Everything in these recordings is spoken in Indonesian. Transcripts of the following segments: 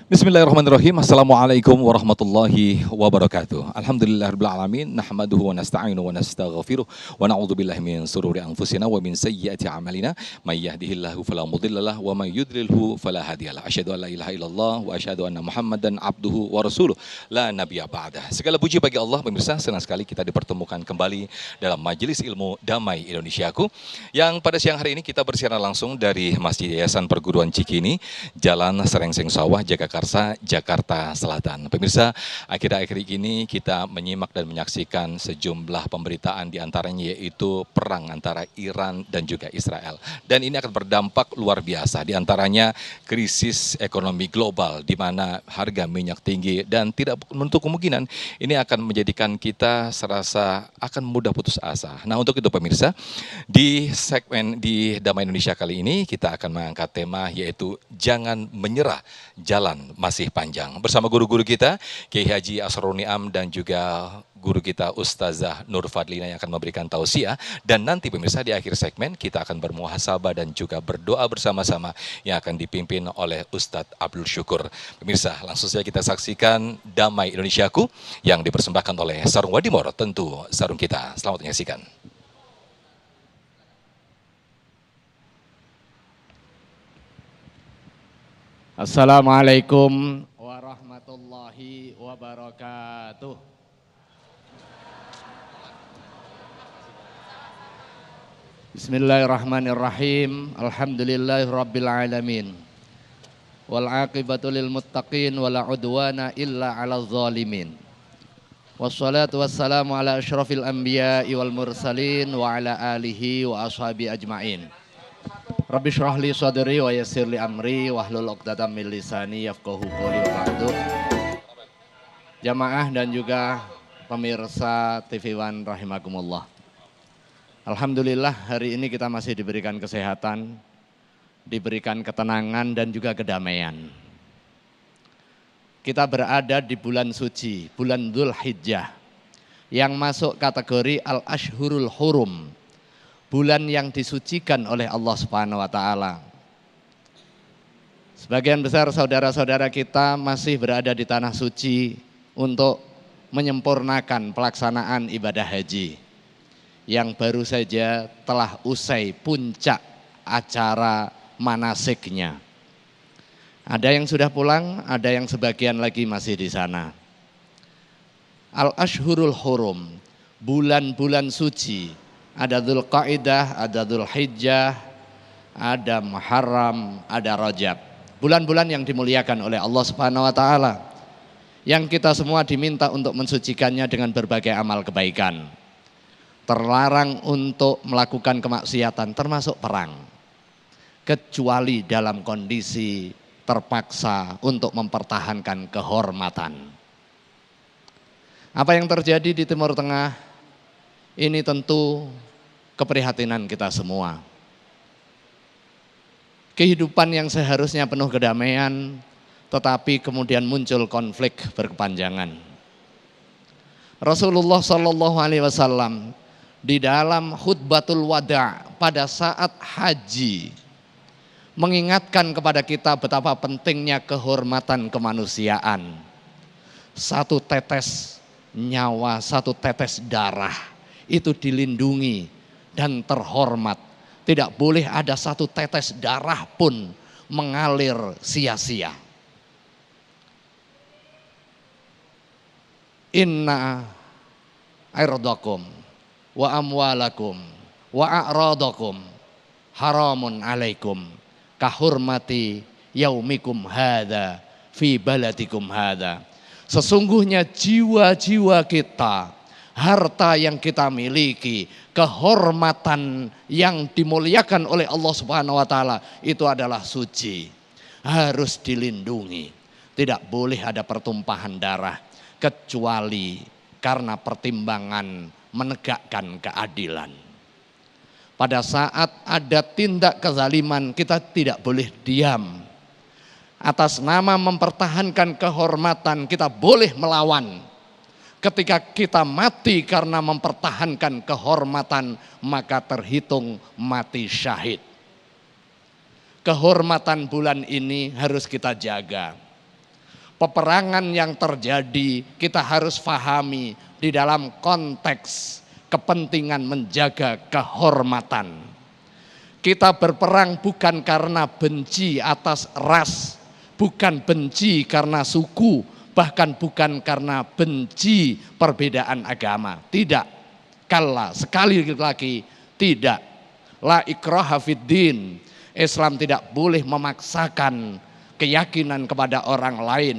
Bismillahirrahmanirrahim. Assalamualaikum warahmatullahi wabarakatuh. Alhamdulillahirabbil alamin, nahmaduhu wa nasta'inu wa nastaghfiruh wa na'udzubillahi min sururi anfusina wa min sayyiati a'malina. May yahdihillahu fala mudhillalah wa may yudlilhu fala hadiyalah. Asyhadu an la ilaha illallah wa asyhadu anna Muhammadan abduhu wa rasuluh. La nabiyya ba'dah. Segala puji bagi Allah. Pemirsa, senang sekali kita dipertemukan kembali dalam Majelis Ilmu Damai Indonesiaku, yang pada siang hari ini kita bersiaran langsung dari Masjid Yayasan Perguruan Cikini, Jalan Serengseng Sawah, Jagakarsa, Jakarta Selatan. Pemirsa, akhir-akhir ini kita menyimak dan menyaksikan sejumlah pemberitaan, di antaranya yaitu perang antara Iran dan juga Israel. Dan ini akan berdampak luar biasa, di antaranya krisis ekonomi global di mana harga minyak tinggi, dan tidak menutup kemungkinan ini akan menjadikan kita serasa akan mudah putus asa. Nah, untuk itu pemirsa, di segmen di Damai Indonesia kali ini kita akan mengangkat tema yaitu jangan menyerah, jalan masih panjang. Bersama guru-guru kita, Kiai Haji Asrorun Niam dan juga guru kita Ustazah Nur Fadlina yang akan memberikan tausiah. Dan nanti pemirsa di akhir segmen kita akan bermuhasabah dan juga berdoa bersama-sama yang akan dipimpin oleh Ustadz Abdul Syukur. Pemirsa, langsung saja kita saksikan Damai Indonesiaku yang dipersembahkan oleh Sarung Wadimor, tentu sarung kita. Selamat menyaksikan. Assalamualaikum warahmatullahi wabarakatuh. Bismillahirrahmanirrahim. Alhamdulillahirabbil alamin. Wal aqibatu lil muttaqin wala udwana illa 'alal zalimin. Wassalatu wassalamu ala asyrafil anbiya'i wal mursalin wa ala alihi wa ashabi ajmain. Rabbi syrah li sadri wa yassir li amri wahlul 'uqdatam min lisani yafqahu qawli wa ba'du. Jamaah dan juga pemirsa TV One rahimakumullah. Alhamdulillah hari ini kita masih diberikan kesehatan, diberikan ketenangan dan juga kedamaian. Kita berada di bulan suci, bulan Dzulhijjah, yang masuk kategori Al-Ashhurul Hurum, bulan yang disucikan oleh Allah Subhanahu wa taala. Sebagian besar saudara-saudara kita masih berada di tanah suci untuk menyempurnakan pelaksanaan ibadah haji yang baru saja telah usai puncak acara manasiknya. Ada yang sudah pulang, ada yang sebagian lagi masih di sana. Al-Ashhurul Hurum, bulan-bulan suci. Ada Dzulqa'dah, ada Dzulhijjah, ada Muharram, ada Rajab. Bulan-bulan yang dimuliakan oleh Allah Subhanahu wa taala, yang kita semua diminta untuk mensucikannya dengan berbagai amal kebaikan. Terlarang untuk melakukan kemaksiatan termasuk perang, kecuali dalam kondisi terpaksa untuk mempertahankan kehormatan. Apa yang terjadi di Timur Tengah ini tentu keprihatinan kita semua. Kehidupan yang seharusnya penuh kedamaian, tetapi kemudian muncul konflik berkepanjangan. Rasulullah SAW di dalam khutbatul wada' pada saat haji mengingatkan kepada kita betapa pentingnya kehormatan kemanusiaan. Satu tetes nyawa, satu tetes darah itu dilindungi dan terhormat. Tidak boleh ada satu tetes darah pun mengalir sia-sia. Inna irdakum wa amwalakum wa a'radakum haramun alaikum kahurmati yaumikum hadza fi baladikum hadza. Sesungguhnya jiwa-jiwa kita, harta yang kita miliki, kehormatan yang dimuliakan oleh Allah Subhanahu wa taala itu adalah suci, harus dilindungi. Tidak boleh ada pertumpahan darah kecuali karena pertimbangan menegakkan keadilan. Pada saat ada tindak kezaliman, kita tidak boleh diam. Atas nama mempertahankan kehormatan, kita boleh melawan. Ketika kita mati karena mempertahankan kehormatan, maka terhitung mati syahid. Kehormatan bulan ini harus kita jaga. peperangan yang terjadi kita harus pahami di dalam konteks kepentingan menjaga kehormatan. Kita berperang bukan karena benci atas ras, bukan benci karena suku, bahkan bukan karena benci perbedaan agama. Tidak, kalla, sekali lagi tidak. La ikraha fiddin. Islam tidak boleh memaksakan keyakinan kepada orang lain.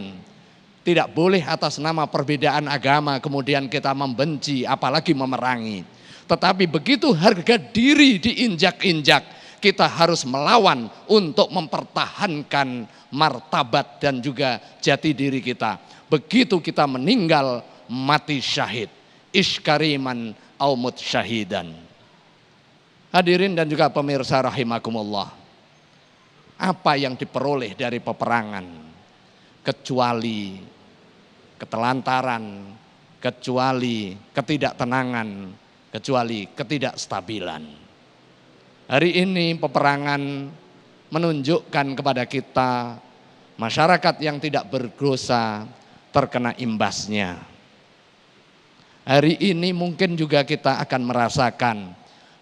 Tidak boleh atas nama perbedaan agama kemudian kita membenci apalagi memerangi. Tetapi begitu harga diri diinjak-injak, kita harus melawan untuk mempertahankan martabat dan juga jati diri kita. Begitu kita meninggal mati syahid. Ishkariman au mut syahidan. Hadirin dan juga pemirsa rahimakumullah. Apa yang diperoleh dari peperangan kecuali ketelantaran, kecuali ketidaktenangan, kecuali ketidakstabilan. Hari ini peperangan menunjukkan kepada kita masyarakat yang tidak berdosa terkena imbasnya. Hari ini mungkin juga kita akan merasakan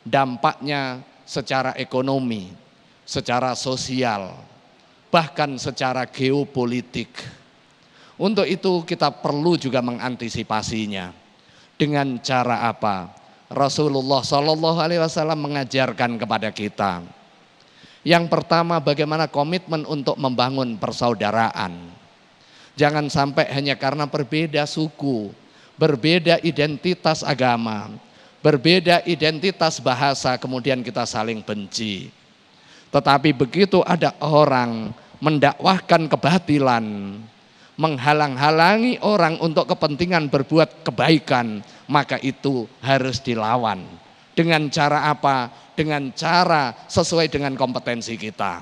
dampaknya secara ekonomi, secara sosial, bahkan secara geopolitik. Untuk itu kita perlu juga mengantisipasinya. Dengan cara apa? Rasulullah SAW mengajarkan kepada kita. Yang pertama, bagaimana komitmen untuk membangun persaudaraan. Jangan sampai hanya karena berbeda suku, berbeda identitas agama, berbeda identitas bahasa, kemudian kita saling benci. Tetapi begitu ada orang mendakwahkan kebatilan, menghalang-halangi orang untuk kepentingan berbuat kebaikan, maka itu harus dilawan. Dengan cara apa? Dengan cara sesuai dengan kompetensi kita.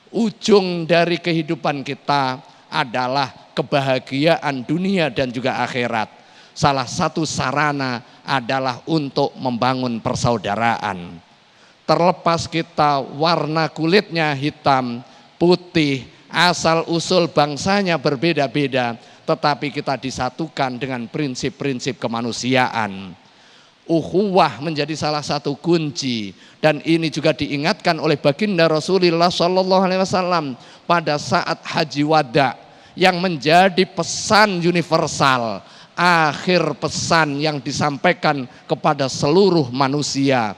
Ujung dari kehidupan kita adalah kebahagiaan dunia dan juga akhirat. Salah satu sarana adalah untuk membangun persaudaraan. Terlepas kita warna kulitnya hitam, putih, asal usul bangsanya berbeda-beda, tetapi kita disatukan dengan prinsip-prinsip kemanusiaan. Ukhuwah menjadi salah satu kunci, dan ini juga diingatkan oleh baginda Rasulullah SAW pada saat haji wada, yang menjadi pesan universal, akhir pesan yang disampaikan kepada seluruh manusia.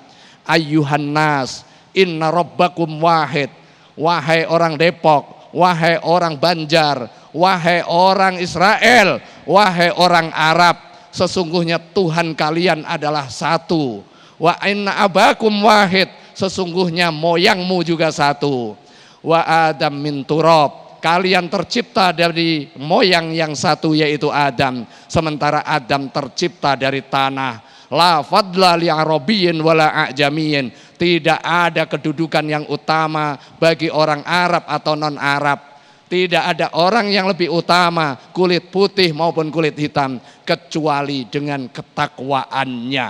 Ayyuhan nas, inna rabbakum wahid. Wahai orang Depok, wahai orang Banjar, wahai orang Israel, wahai orang Arab, sesungguhnya Tuhan kalian adalah satu. Wa inna abakum wahid, sesungguhnya moyangmu juga satu. Wa adam min turab, kalian tercipta dari moyang yang satu yaitu Adam, sementara Adam tercipta dari tanah. La fadla li arabiyyin wala a'jamiyyin, tidak ada kedudukan yang utama bagi orang Arab atau non Arab. Tidak ada orang yang lebih utama, kulit putih maupun kulit hitam, kecuali dengan ketakwaannya.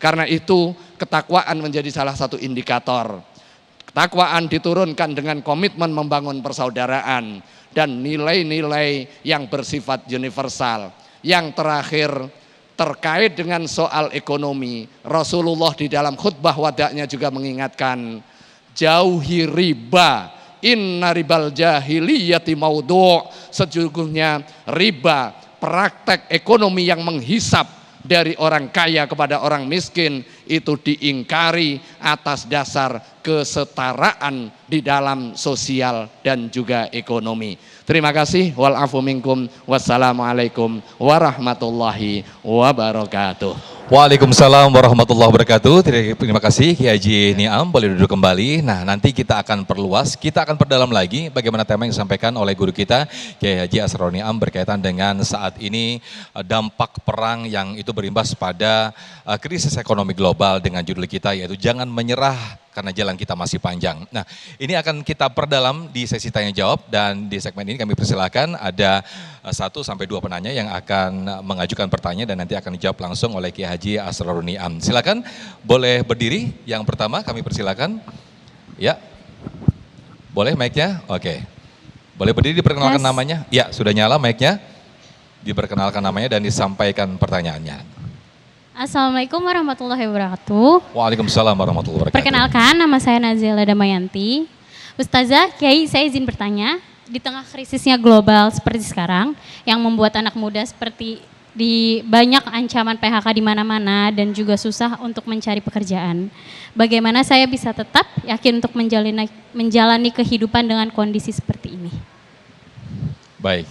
Karena itu ketakwaan menjadi salah satu indikator. Ketakwaan diturunkan dengan komitmen membangun persaudaraan dan nilai-nilai yang bersifat universal. Yang terakhir, terkait dengan soal ekonomi, Rasulullah di dalam khutbah wadaknya juga mengingatkan, jauhi riba. Inna ribal jahiliyati maudhu', sesungguhnya riba, praktek ekonomi yang menghisap dari orang kaya kepada orang miskin, itu diingkari atas dasar kesetaraan di dalam sosial dan juga ekonomi. Terima kasih. Wal afu minkum. Wassalamualaikum warahmatullahi wabarakatuh. Waalaikumsalam warahmatullahi wabarakatuh. Terima kasih Kiai Haji Niam, boleh duduk kembali. Nah, nanti kita akan perluas, kita akan perdalam lagi bagaimana tema yang disampaikan oleh guru kita Kiai Haji Asrorun Niam berkaitan dengan saat ini dampak perang yang itu berimbas pada krisis ekonomi global, dengan judul kita yaitu jangan menyerah karena jalan kita masih panjang. Nah, ini akan kita perdalam di sesi tanya jawab, dan di segmen ini kami persilakan ada 1 sampai 2 penanya yang akan mengajukan pertanyaan dan nanti akan dijawab langsung oleh Kiai Haji Asrorun Niam. Silakan boleh berdiri. Yang pertama kami persilakan. Ya. Boleh mic-nya? Oke. Boleh berdiri diperkenalkan Tes. namanya? Ya, sudah nyala mic-nya. Diperkenalkan namanya dan disampaikan pertanyaannya. Assalamualaikum warahmatullahi wabarakatuh. Waalaikumsalam warahmatullahi wabarakatuh. Perkenalkan, nama saya Nazila Damayanti. Ustazah, Kiai, saya izin bertanya, di tengah krisisnya global seperti sekarang, yang membuat anak muda seperti di banyak ancaman PHK di mana-mana dan juga susah untuk mencari pekerjaan. Bagaimana saya bisa tetap yakin untuk menjalani kehidupan dengan kondisi seperti ini? Baik,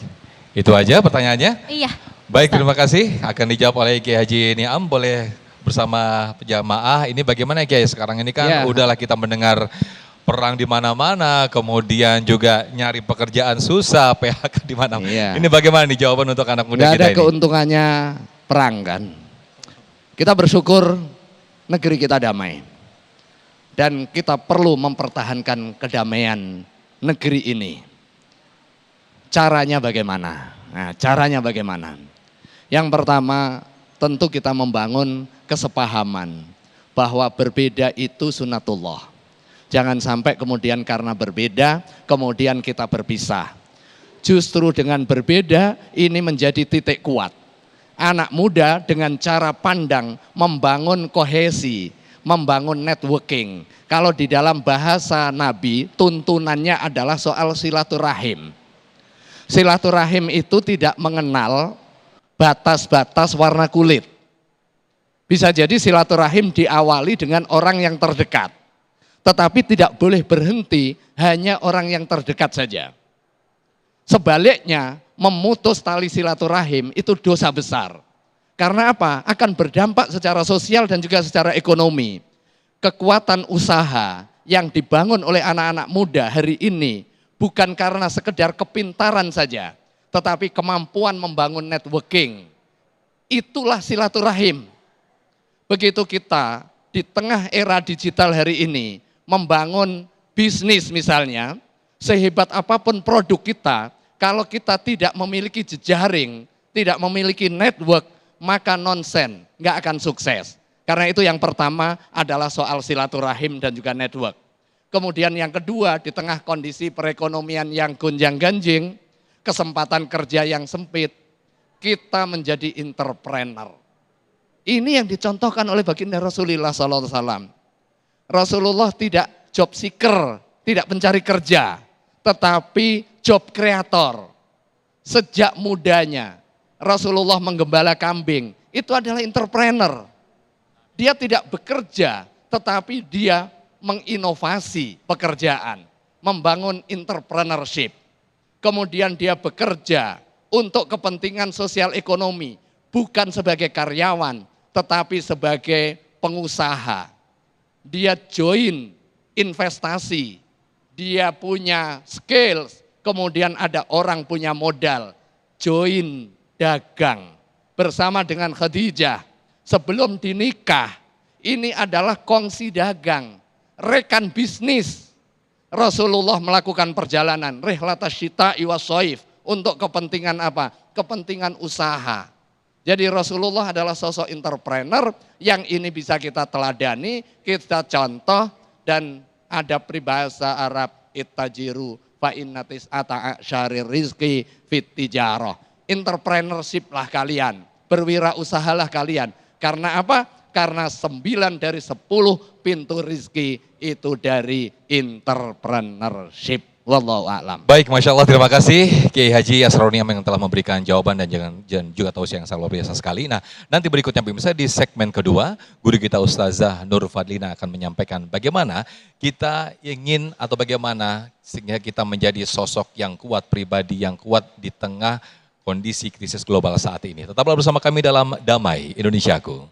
itu aja pertanyaannya. Iya. Baik, Ustaz. terima kasih. Akan dijawab oleh Kiai Haji Niam. Boleh bersama jamaah. Ini bagaimana Kiai? Sekarang ini kan Ya. udahlah kita mendengar perang di mana-mana, kemudian juga nyari pekerjaan susah, PHK di mana-mana. Iya. Ini bagaimana nih jawaban untuk anak muda Nggak kita ada ini? keuntungannya perang kan. Kita bersyukur negeri kita damai. Dan kita perlu mempertahankan kedamaian negeri ini. Caranya bagaimana? Nah, caranya bagaimana? Yang pertama, tentu kita membangun kesepahaman bahwa berbeda itu sunatullah. Jangan sampai kemudian karena berbeda, kemudian kita berpisah. Justru dengan berbeda, ini menjadi titik kuat. Anak muda dengan cara pandang membangun kohesi, membangun networking. Kalau di dalam bahasa Nabi, tuntunannya adalah soal silaturahim. Silaturahim itu tidak mengenal batas-batas warna kulit. Bisa jadi silaturahim diawali dengan orang yang terdekat. Tetapi tidak boleh berhenti hanya orang yang terdekat saja. Sebaliknya, memutus tali silaturahim itu dosa besar. Karena apa? Akan berdampak secara sosial dan juga secara ekonomi. Kekuatan usaha yang dibangun oleh anak-anak muda hari ini bukan karena sekedar kepintaran saja, tetapi kemampuan membangun networking. Itulah silaturahim. Begitu kita di tengah era digital hari ini membangun bisnis misalnya, sehebat apapun produk kita, kalau kita tidak memiliki jejaring, tidak memiliki network, maka nonsen, nggak akan sukses. Karena itu yang pertama adalah soal silaturahim dan juga network. Kemudian yang kedua, di tengah kondisi perekonomian yang gonjang-ganjing, kesempatan kerja yang sempit, kita menjadi entrepreneur. Ini yang dicontohkan oleh baginda Rasulullah SAW. Rasulullah tidak job seeker, tidak pencari kerja, tetapi job kreator. Sejak mudanya Rasulullah menggembala kambing, itu adalah entrepreneur. Dia tidak bekerja, tetapi dia menginovasi pekerjaan, membangun entrepreneurship. Kemudian dia bekerja untuk kepentingan sosial ekonomi, bukan sebagai karyawan, tetapi sebagai pengusaha. Dia join investasi, dia punya skills, kemudian ada orang punya modal, join dagang bersama dengan Khadijah. Sebelum dinikah, ini adalah kongsi dagang, rekan bisnis. Rasulullah melakukan perjalanan, rihlatas syita'i wassaif, untuk kepentingan apa? Kepentingan usaha. Jadi Rasulullah adalah sosok entrepreneur yang ini bisa kita teladani, kita contoh, dan ada peribahasa Arab, ittajiru fa innatis ata'asyari rizki fit tijarah. Entrepreneurship lah kalian, berwirausahalah kalian. Karena apa? Karena 9 dari 10 pintu rizki itu dari entrepreneurship. Wallahu a'lam. Baik, Masya Allah, terima kasih Kiai Haji Asrorniam yang telah memberikan jawaban dan juga tausiah yang sangat luar biasa sekali. Nah, nanti berikutnya pemirsa di segmen kedua, guru kita Ustazah Nur Fadlina akan menyampaikan bagaimana kita ingin atau bagaimana sehingga kita menjadi sosok yang kuat, pribadi yang kuat di tengah kondisi krisis global saat ini. Tetaplah bersama kami dalam Damai Indonesiaku.